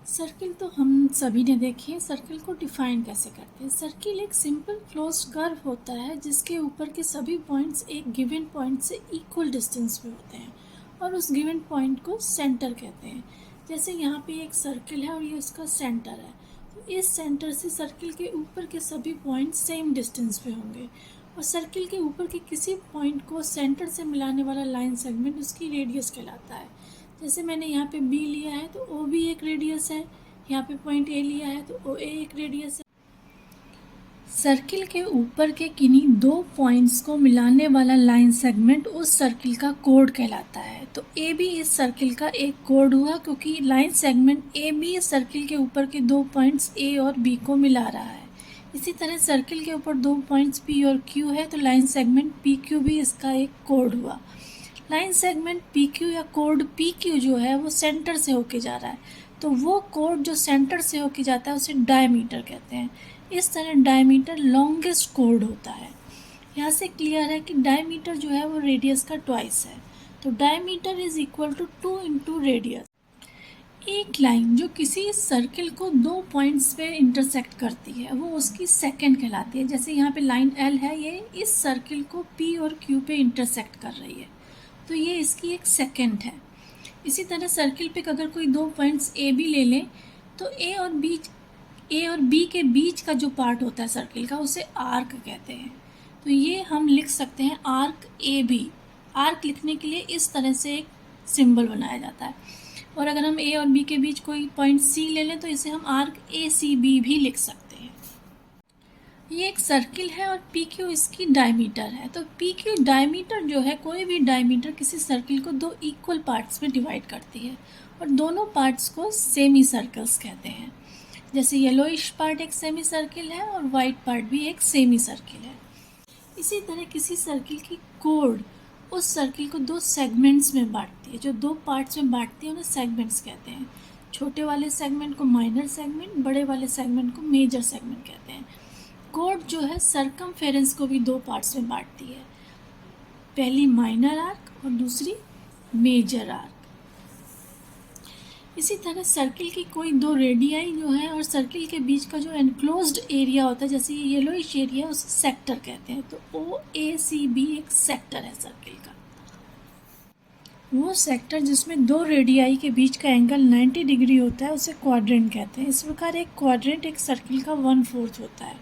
Circle तो हम सभी ने देखे हैं। सर्किल को डिफाइन कैसे करते हैं? सर्किल एक सिंपल क्लोज्ड कर्व होता है जिसके ऊपर के सभी पॉइंट्स एक गिवन पॉइंट से इक्वल डिस्टेंस पे होते हैं और उस गिवन पॉइंट को सेंटर कहते हैं। जैसे यहाँ पे एक सर्किल है और ये उसका सेंटर है, तो इस सेंटर से सर्किल के ऊपर के सभी पॉइंट्स सेम डिस्टेंस पे होंगे और सर्किल के ऊपर के किसी पॉइंट को सेंटर से मिलाने वाला लाइन सेगमेंट उसकी रेडियस कहलाता है। जैसे मैंने यहाँ पे बी लिया है तो ओ भी एक रेडियस है, यहाँ पे पॉइंट ए लिया है तो ओ ए एक रेडियस है। सर्किल के ऊपर के किन्हीं दो पॉइंट्स को मिलाने वाला लाइन सेगमेंट उस सर्किल का कोड कहलाता है। तो ए बी इस सर्किल का एक कोड हुआ क्योंकि लाइन सेगमेंट ए बी इस सर्किल के ऊपर के दो पॉइंट्स ए और बी को मिला रहा है। इसी तरह सर्किल के ऊपर दो पॉइंट्स पी और क्यू है तो लाइन सेगमेंट पी क्यू भी इसका एक कोड हुआ। लाइन सेगमेंट पी क्यू या कोड पी क्यू जो है वो सेंटर से होके जा रहा है, तो वो कोड जो सेंटर से होके जाता है उसे डायमीटर कहते हैं। इस तरह डायमीटर लॉन्गेस्ट कोड होता है। यहाँ से क्लियर है कि डायमीटर जो है वो रेडियस का ट्वाइस है, तो diameter is equal to 2 into radius. एक लाइन जो किसी सर्किल को दो पॉइंट्स पे इंटरसेक्ट करती है वो उसकी सेकंड कहलाती है। जैसे यहाँ पे लाइन एल है, ये इस सर्किल को पी और क्यू पे इंटरसेक्ट कर रही है, तो ये इसकी एक सेकंड है। इसी तरह सर्किल पे अगर कोई दो पॉइंट्स ए बी ले लें तो ए और बी के बीच का जो पार्ट होता है सर्किल का उसे आर्क कहते हैं। तो ये हम लिख सकते हैं आर्क ए बी। आर्क लिखने के लिए इस तरह से एक सिंबल बनाया जाता है। और अगर हम ए और बी के बीच कोई पॉइंट सी ले लें तो इसे हम आर्क ए सी बी भी लिख सकते हैं। ये एक सर्किल है और पी क्यू इसकी डायमीटर है। तो पी क्यू डायमीटर जो है, कोई भी डायमीटर किसी सर्किल को दो इक्वल पार्ट्स में डिवाइड करती है और दोनों पार्ट्स को सेमी सर्कल्स कहते हैं। जैसे येलोइश पार्ट एक सेमी सर्किल है और वाइट पार्ट भी एक सेमी सर्किल है। इसी तरह किसी सर्किल की कोड उस सर्किल को दो सेगमेंट्स में बांटती है। जो दो पार्ट्स में बांटती है उन्हें सेगमेंट्स कहते हैं। छोटे वाले सेगमेंट को माइनर सेगमेंट, बड़े वाले सेगमेंट को मेजर सेगमेंट कहते हैं। कोड जो है सरकमफेरेंस को भी दो पार्ट्स में बांटती है, पहली माइनर आर्क और दूसरी मेजर आर्क। इसी तरह सर्किल की कोई दो रेडियाई जो है और सर्किल के बीच का जो एनक्लोज्ड एरिया होता है, जैसे ये येलोइश एरिया, उसे सेक्टर कहते हैं। तो ओ ए सी बी एक सेक्टर है सर्किल का। वो सेक्टर जिसमें दो रेडियाई के बीच का एंगल 90 डिग्री होता है उसे क्वाड्रेंट कहते हैं। इस प्रकार एक क्वाड्रेंट एक सर्किल का 1/4 होता है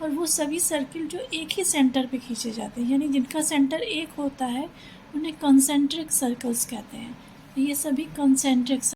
और वो सभी सर्किल जो एक ही सेंटर पे खींचे जाते हैं, यानी जिनका सेंटर एक होता है, उन्हें कंसेंट्रिक सर्कल्स कहते हैं। ये सभी कंसेंट्रिक